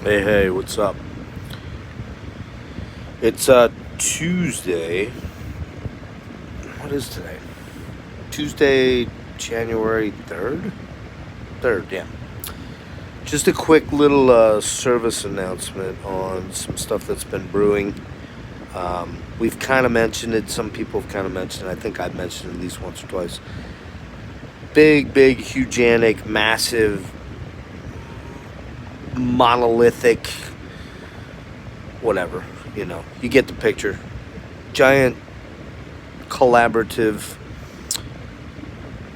Hey, what's up? It's Tuesday. What is today? Tuesday, January 3rd? 3rd, yeah. Just a quick little service announcement on some stuff that's been brewing. We've kind of mentioned it. Some people have kind of mentioned it. I think I've mentioned it at least once or twice. Big, hugianic, massive, monolithic, whatever. You get the picture. Giant collaborative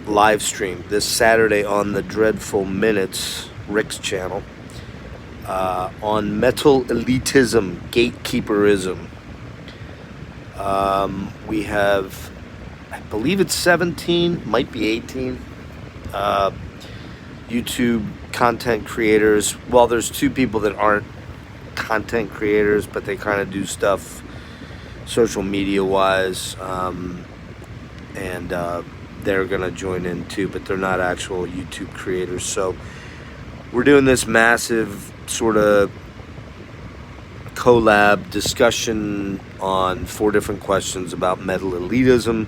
live stream this Saturday on the Dreadful Minutes Rick's channel on metal elitism, gatekeeperism. We have, I believe it's 17, might be 18 YouTube content creators. Well, there's two people that aren't content creators, but they kind of do stuff social media wise, and they're gonna join in too, but they're not actual YouTube creators. So we're doing this massive sort of collab discussion on 4 different questions about metal elitism.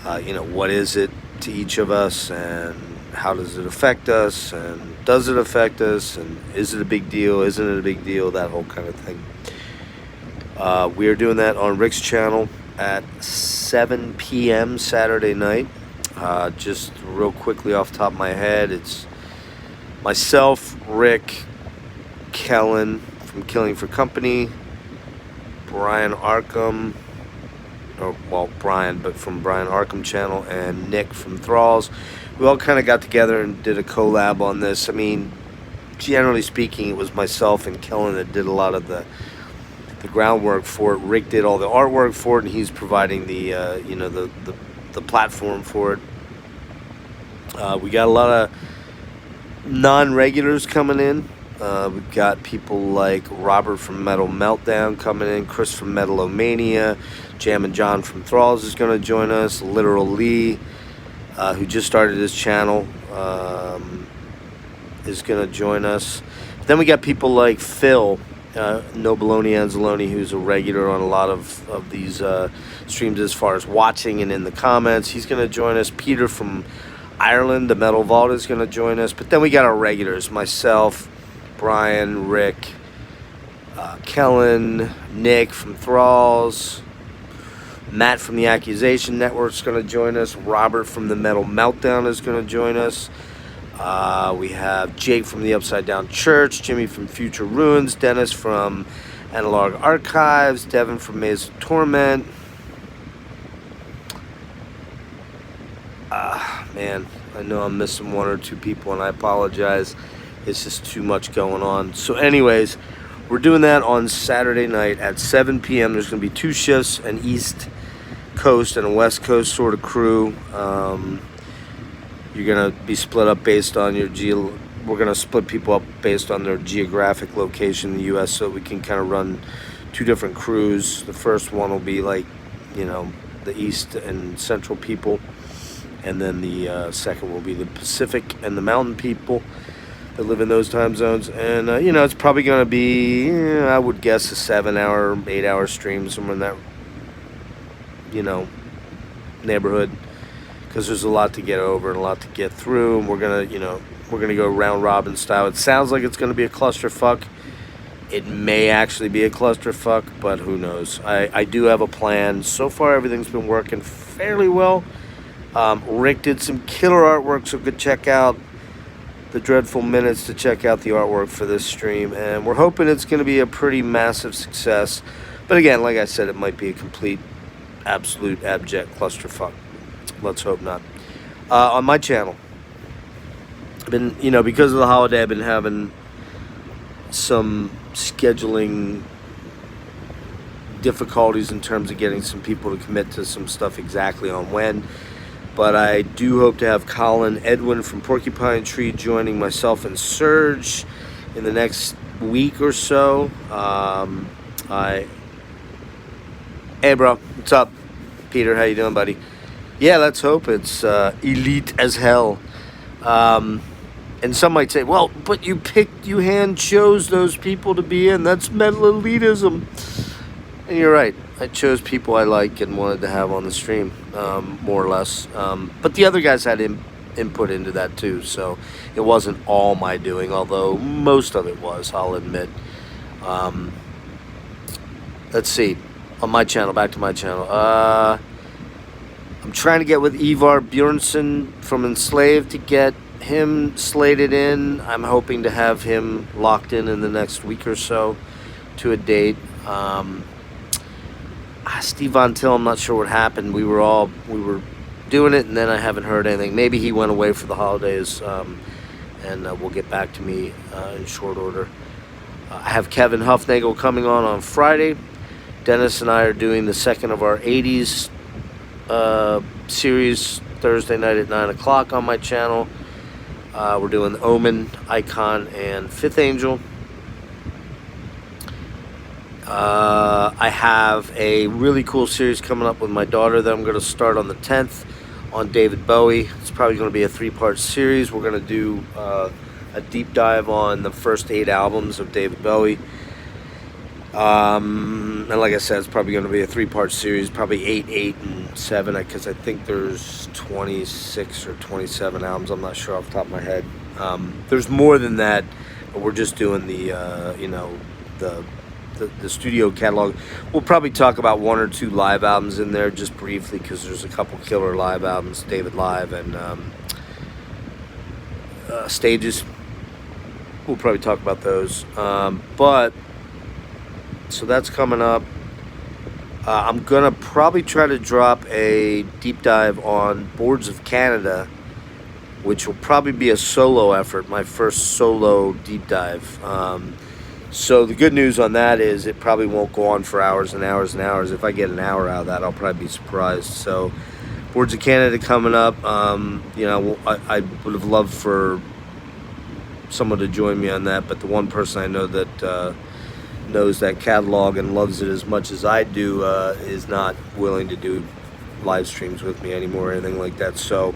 What is it to each of us, and how does it affect us, and does it affect us, and is it a big deal, isn't it a big deal, that whole kind of thing. We are doing that on Rick's channel at 7 p.m. Saturday night. Just real quickly off the top of my head, it's myself, Rick, Kellen from Killing for Company, Brian Arkham, but from Brian Arkham channel, and Nick from Thralls. We all kind of got together and did a collab on this. I mean, generally speaking, it was myself and Kellen that did a lot of the groundwork for it. Rick did all the artwork for it, and he's providing the the platform for it. We got a lot of non-regulars coming in. We've got people like Robert from Metal Meltdown coming in, Chris from Metalomania, Jam and John from Thralls is going to join us, Literal Lee, who just started his channel, is going to join us. Then we got people like Phil, No Baloney Anzalone, who's a regular on a lot of these streams as far as watching and in the comments. He's going to join us. Peter from Ireland, the Metal Vault, is going to join us. But then we got our regulars, myself, Brian, Rick, Kellen, Nick from Thralls, Matt from the Accusation Network is going to join us. Robert from the Metal Meltdown is going to join us. We have Jake from the Upside Down Church, Jimmy from Future Ruins, Dennis from Analog Archives, Devin from Maze of Torment. Man, I know I'm missing 1 or 2 people, and I apologize. It's just too much going on. So anyways, we're doing that on Saturday night at 7 p.m. There's going to be 2 shifts, an East Coast and a West Coast sort of crew. You're going to be split up based on your we're going to split people up based on their geographic location in the U.S. so we can kind of run 2 different crews. The first one will be like, the East and Central people. And then the second will be the Pacific and the Mountain people that live in those time zones. And, it's probably going to be, I would guess, a 7-hour, 8-hour stream, somewhere in that, neighborhood. Because there's a lot to get over and a lot to get through. And we're going to go round robin style. It sounds like it's going to be a clusterfuck. It may actually be a clusterfuck, but who knows. I do have a plan. So far, everything's been working fairly well. Rick did some killer artwork, so go check out the Dreadful Minutes to check out the artwork for this stream, and we're hoping it's going to be a pretty massive success. But again, like I said, it might be a complete, absolute, abject clusterfuck. Let's hope not. On my channel, I've been, because of the holiday, I've been having some scheduling difficulties in terms of getting some people to commit to some stuff exactly on when. But I do hope to have Colin Edwin from Porcupine Tree joining myself and Serge in the next week or so. Hey, bro. What's up? Peter, how you doing, buddy? Yeah, let's hope it's elite as hell. And some might say, well, but you hand chose those people to be in. That's mental elitism. And you're right. I chose people I like and wanted to have on the stream, more or less. But the other guys had input into that too, so it wasn't all my doing, although most of it was, I'll admit. Let's see. On my channel, back to my channel. I'm trying to get with Ivar Bjornsson from Enslaved to get him slated in. I'm hoping to have him locked in the next week or so to a date. Steve Von Till, I'm not sure what happened. We were doing it, and then I haven't heard anything. Maybe he went away for the holidays, and will get back to me in short order. I have Kevin Huffnagel coming on Friday. Dennis and I are doing the second of our 80s series Thursday night at 9 o'clock on my channel. We're doing Omen, Icon, and Fifth Angel. I have a really cool series coming up with my daughter that I'm going to start on the 10th on David Bowie. It's probably going to be a 3-part series. We're going to do a deep dive on the first 8 albums of David Bowie. And like I said, it's probably going to be a 3-part series, probably 8, and 7, because I think there's 26 or 27 albums. I'm not sure off the top of my head. There's more than that, but we're just doing the studio catalog. We'll probably talk about 1 or 2 live albums in there just briefly, because there's a couple killer live albums, David Live and Stages. We'll probably talk about those. So that's coming up. I'm going to probably try to drop a deep dive on Boards of Canada, which will probably be a solo effort, my first solo deep dive. So the good news on that is it probably won't go on for hours and hours and hours. If I get an hour out of that, I'll probably be surprised. So Boards of Canada coming up. I would have loved for someone to join me on that, but the one person I know that knows that catalog and loves it as much as I do is not willing to do live streams with me anymore or anything like that. So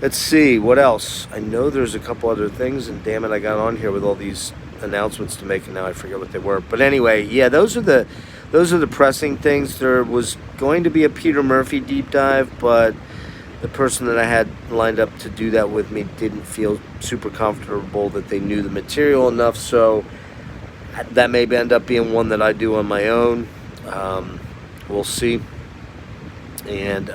let's see what else. I know there's a couple other things, and damn it, I got on here with all these announcements to make, and now I forget what they were. But anyway, yeah, those are the pressing things. There was going to be a Peter Murphy deep dive, but the person that I had lined up to do that with me didn't feel super comfortable that they knew the material enough, so that may end up being one that I do on my own. We'll see. And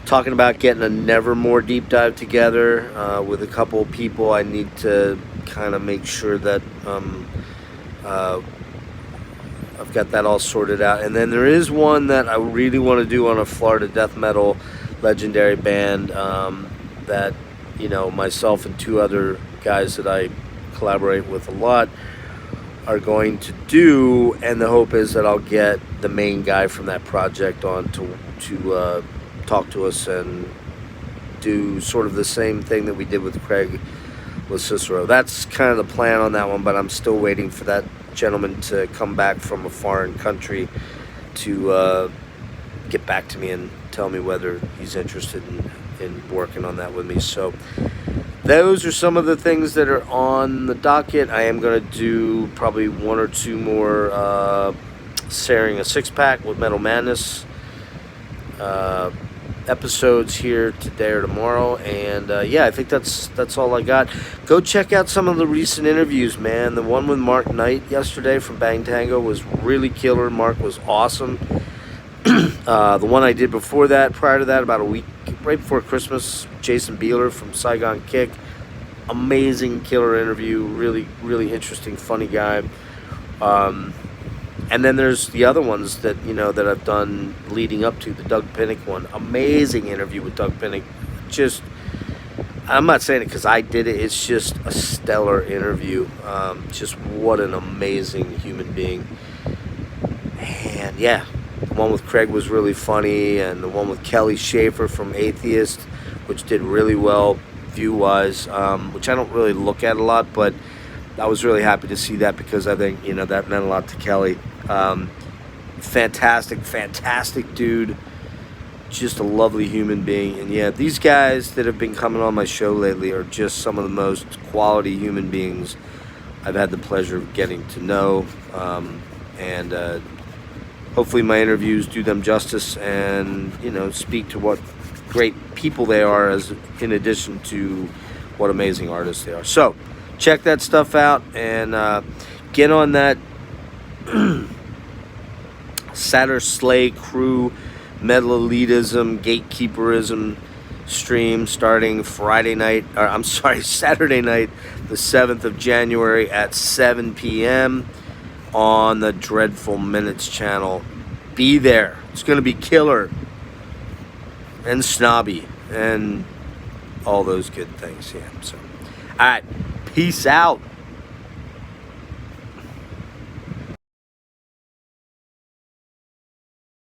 talking about getting a Nevermore deep dive together with a couple of people. I need to kind of make sure that I've got that all sorted out. And then there is one that I really want to do on a Florida death metal legendary band that, myself and 2 other guys that I collaborate with a lot are going to do. And the hope is that I'll get the main guy from that project on to talk to us and do sort of the same thing that we did with Craig with Cicero. That's kind of the plan on that one, but I'm still waiting for that gentleman to come back from a foreign country to get back to me and tell me whether he's interested in working on that with me. So those are some of the things that are on the docket. I am going to do probably 1 or 2 more sharing a 6-pack with Metal Madness episodes here today or tomorrow. And I think that's all I got. Go check out some of the recent interviews, man. The one with Mark Knight yesterday from Bang Tango was really killer. Mark was awesome. The one I did before that, prior to that, about a week right before Christmas, Jason Beeler from Saigon Kick, amazing killer interview, really, really interesting, funny guy. And then there's the other ones that, that I've done leading up to the Doug Pinnick one. Amazing interview with Doug Pinnick. Just, I'm not saying it because I did it. It's just a stellar interview. Just what an amazing human being. And yeah, the one with Craig was really funny. And the one with Kelly Schaefer from Atheist, which did really well view-wise, which I don't really look at a lot, but I was really happy to see that because I think, that meant a lot to Kelly. Fantastic dude. just a lovely human being. And yeah, these guys that have been coming on my show lately are just some of the most quality human beings I've had the pleasure of getting to know. And hopefully my interviews do them justice and, you know, speak to what great people they are, as in addition to what amazing artists they are. So check that stuff out and get on that Satur-Slay Crue Metal Elitism Gatekeeperism stream starting Saturday night, the 7th of January at 7 p.m. on the Dreadful Minutes channel. Be there. It's going to be killer and snobby and all those good things. Yeah. So, all right. Peace out.